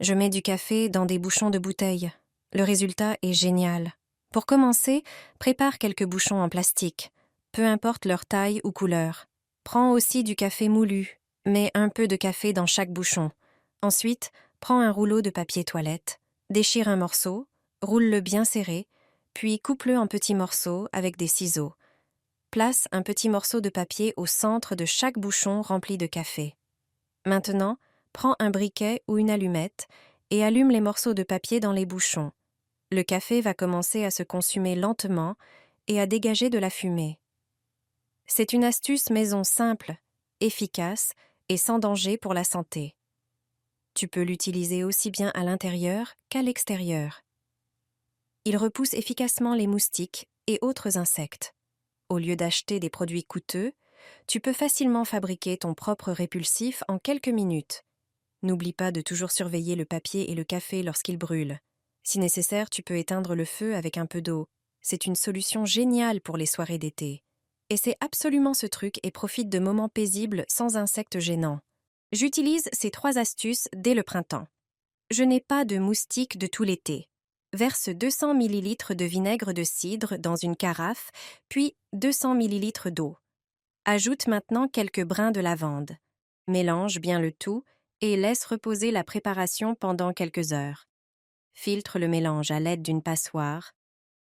Je mets du café dans des bouchons de bouteille. Le résultat est génial. Pour commencer, prépare quelques bouchons en plastique, peu importe leur taille ou couleur. Prends aussi du café moulu, mets un peu de café dans chaque bouchon. Ensuite, prends un rouleau de papier toilette, déchire un morceau, roule-le bien serré, puis coupe-le en petits morceaux avec des ciseaux. Place un petit morceau de papier au centre de chaque bouchon rempli de café. Maintenant, prends un briquet ou une allumette et allume les morceaux de papier dans les bouchons. Le café va commencer à se consumer lentement et à dégager de la fumée. C'est une astuce maison simple, efficace et sans danger pour la santé. Tu peux l'utiliser aussi bien à l'intérieur qu'à l'extérieur. Il repousse efficacement les moustiques et autres insectes. Au lieu d'acheter des produits coûteux, tu peux facilement fabriquer ton propre répulsif en quelques minutes. N'oublie pas de toujours surveiller le papier et le café lorsqu'ils brûlent. Si nécessaire, tu peux éteindre le feu avec un peu d'eau. C'est une solution géniale pour les soirées d'été. Essaie absolument ce truc et profite de moments paisibles sans insectes gênants. J'utilise ces 3 astuces dès le printemps. Je n'ai pas de moustiques de tout l'été. Verse 200 ml de vinaigre de cidre dans une carafe, puis 200 ml d'eau. Ajoute maintenant quelques brins de lavande. Mélange bien le tout et laisse reposer la préparation pendant quelques heures. Filtre le mélange à l'aide d'une passoire.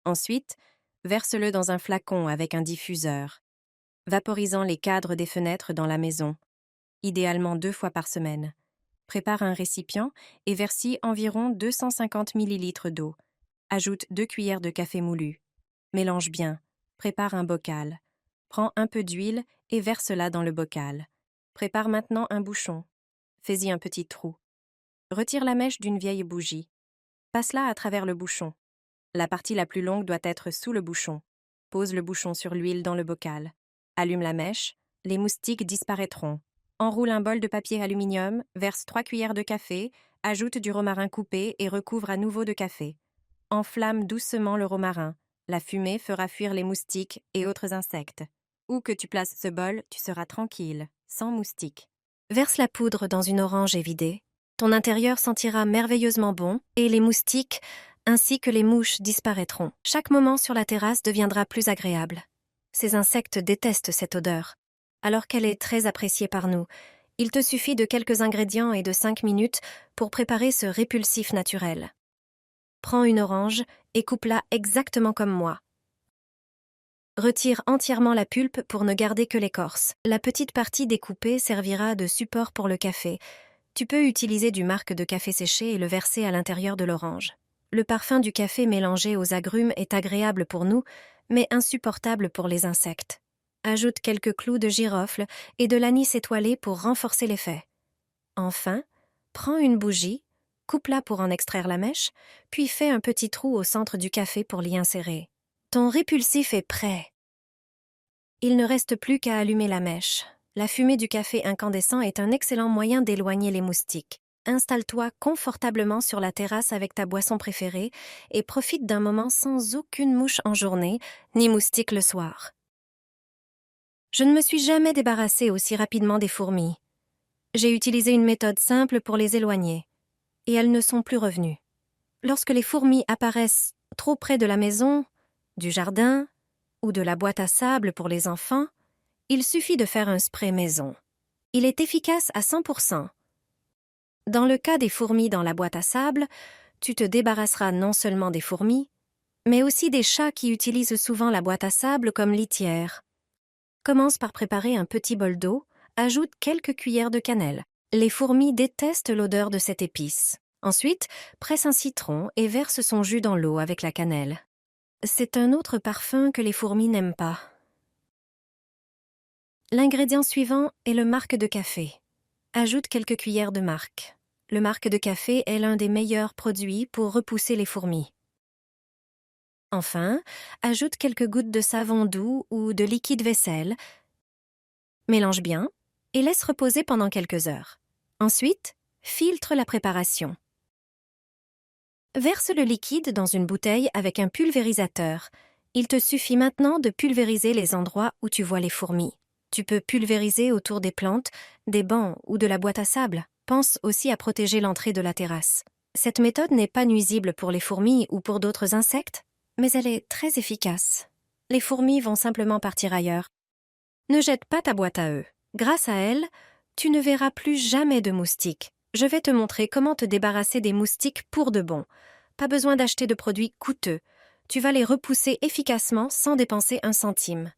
Ensuite, verse-le dans un flacon avec un diffuseur, vaporisant les cadres des fenêtres dans la maison, idéalement 2 fois par semaine. Prépare un récipient et verse-y environ 250 ml d'eau. Ajoute 2 cuillères de café moulu. Mélange bien. Prépare un bocal. Prends un peu d'huile et verse-la dans le bocal. Prépare maintenant un bouchon. Fais-y un petit trou. Retire la mèche d'une vieille bougie. Passe-la à travers le bouchon. La partie la plus longue doit être sous le bouchon. Pose le bouchon sur l'huile dans le bocal. Allume la mèche. Les moustiques disparaîtront. Enroule un bol de papier aluminium, verse 3 cuillères de café, ajoute du romarin coupé et recouvre à nouveau de café. Enflamme doucement le romarin. La fumée fera fuir les moustiques et autres insectes. Où que tu places ce bol, tu seras tranquille, sans moustiques. Verse la poudre dans une orange évidée. Ton intérieur sentira merveilleusement bon et les moustiques, ainsi que les mouches, disparaîtront. Chaque moment sur la terrasse deviendra plus agréable. Ces insectes détestent cette odeur, alors qu'elle est très appréciée par nous. Il te suffit de quelques ingrédients et de 5 minutes pour préparer ce répulsif naturel. Prends une orange et coupe-la exactement comme moi. Retire entièrement la pulpe pour ne garder que l'écorce. La petite partie découpée servira de support pour le café. Tu peux utiliser du marc de café séché et le verser à l'intérieur de l'orange. Le parfum du café mélangé aux agrumes est agréable pour nous, mais insupportable pour les insectes. Ajoute quelques clous de girofle et de l'anis étoilé pour renforcer l'effet. Enfin, prends une bougie, coupe-la pour en extraire la mèche, puis fais un petit trou au centre du café pour l'y insérer. Ton répulsif est prêt. Il ne reste plus qu'à allumer la mèche. La fumée du café incandescent est un excellent moyen d'éloigner les moustiques. Installe-toi confortablement sur la terrasse avec ta boisson préférée et profite d'un moment sans aucune mouche en journée, ni moustique le soir. Je ne me suis jamais débarrassée aussi rapidement des fourmis. J'ai utilisé une méthode simple pour les éloigner, et elles ne sont plus revenues. Lorsque les fourmis apparaissent trop près de la maison, du jardin ou de la boîte à sable pour les enfants, il suffit de faire un spray maison. Il est efficace à 100%. Dans le cas des fourmis dans la boîte à sable, tu te débarrasseras non seulement des fourmis, mais aussi des chats qui utilisent souvent la boîte à sable comme litière. Commence par préparer un petit bol d'eau, ajoute quelques cuillères de cannelle. Les fourmis détestent l'odeur de cette épice. Ensuite, presse un citron et verse son jus dans l'eau avec la cannelle. C'est un autre parfum que les fourmis n'aiment pas. L'ingrédient suivant est le marc de café. Ajoute quelques cuillères de marc. Le marc de café est l'un des meilleurs produits pour repousser les fourmis. Enfin, ajoute quelques gouttes de savon doux ou de liquide vaisselle. Mélange bien et laisse reposer pendant quelques heures. Ensuite, filtre la préparation. Verse le liquide dans une bouteille avec un pulvérisateur. Il te suffit maintenant de pulvériser les endroits où tu vois les fourmis. Tu peux pulvériser autour des plantes, des bancs ou de la boîte à sable. Pense aussi à protéger l'entrée de la terrasse. Cette méthode n'est pas nuisible pour les fourmis ou pour d'autres insectes, mais elle est très efficace. Les fourmis vont simplement partir ailleurs. Ne jette pas ta boîte à œufs. Grâce à elle, tu ne verras plus jamais de moustiques. Je vais te montrer comment te débarrasser des moustiques pour de bon. Pas besoin d'acheter de produits coûteux. Tu vas les repousser efficacement sans dépenser un centime.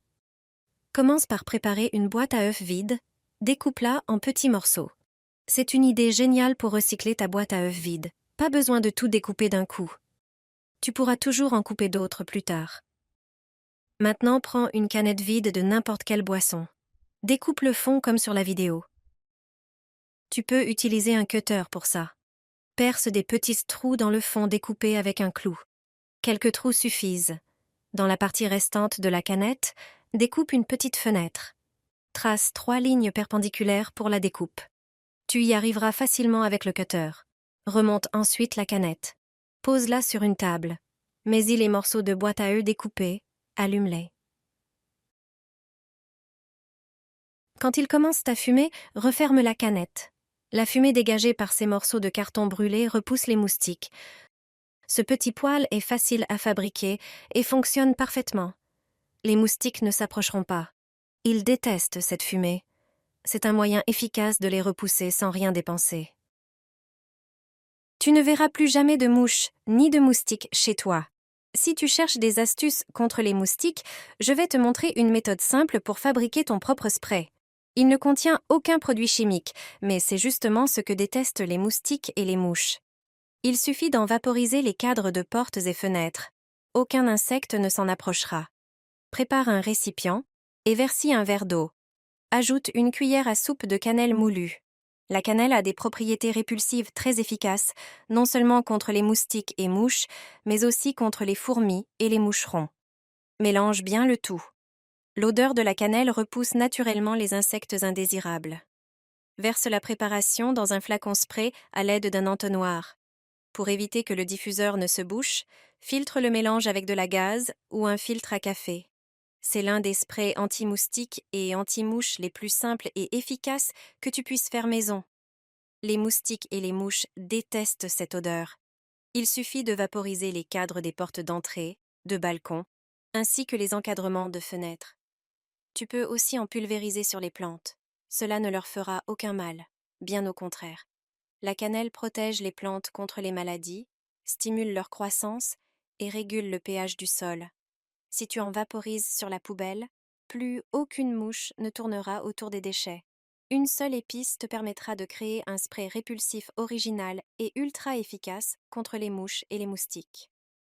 Commence par préparer une boîte à œufs vide. Découpe-la en petits morceaux. C'est une idée géniale pour recycler ta boîte à œufs vide. Pas besoin de tout découper d'un coup. Tu pourras toujours en couper d'autres plus tard. Maintenant, prends une canette vide de n'importe quelle boisson. Découpe le fond comme sur la vidéo. Tu peux utiliser un cutter pour ça. Perce des petits trous dans le fond découpé avec un clou. Quelques trous suffisent. Dans la partie restante de la canette, découpe une petite fenêtre. Trace 3 lignes perpendiculaires pour la découpe. Tu y arriveras facilement avec le cutter. Remonte ensuite la canette. Pose-la sur une table. Mets-y les morceaux de boîte à œufs découpés. Allume-les. Quand ils commencent à fumer, referme la canette. La fumée dégagée par ces morceaux de carton brûlé repousse les moustiques. Ce petit poêle est facile à fabriquer et fonctionne parfaitement. Les moustiques ne s'approcheront pas. Ils détestent cette fumée. C'est un moyen efficace de les repousser sans rien dépenser. Tu ne verras plus jamais de mouches ni de moustiques chez toi. Si tu cherches des astuces contre les moustiques, je vais te montrer une méthode simple pour fabriquer ton propre spray. Il ne contient aucun produit chimique, mais c'est justement ce que détestent les moustiques et les mouches. Il suffit d'en vaporiser les cadres de portes et fenêtres. Aucun insecte ne s'en approchera. Prépare un récipient et verse-y un verre d'eau. Ajoute une cuillère à soupe de cannelle moulue. La cannelle a des propriétés répulsives très efficaces, non seulement contre les moustiques et mouches, mais aussi contre les fourmis et les moucherons. Mélange bien le tout. L'odeur de la cannelle repousse naturellement les insectes indésirables. Verse la préparation dans un flacon spray à l'aide d'un entonnoir. Pour éviter que le diffuseur ne se bouche, filtre le mélange avec de la gaze ou un filtre à café. C'est l'un des sprays anti-moustiques et anti-mouches les plus simples et efficaces que tu puisses faire maison. Les moustiques et les mouches détestent cette odeur. Il suffit de vaporiser les cadres des portes d'entrée, de balcons, ainsi que les encadrements de fenêtres. Tu peux aussi en pulvériser sur les plantes. Cela ne leur fera aucun mal, bien au contraire. La cannelle protège les plantes contre les maladies, stimule leur croissance et régule le pH du sol. Si tu en vaporises sur la poubelle, plus aucune mouche ne tournera autour des déchets. Une seule épice te permettra de créer un spray répulsif original et ultra efficace contre les mouches et les moustiques.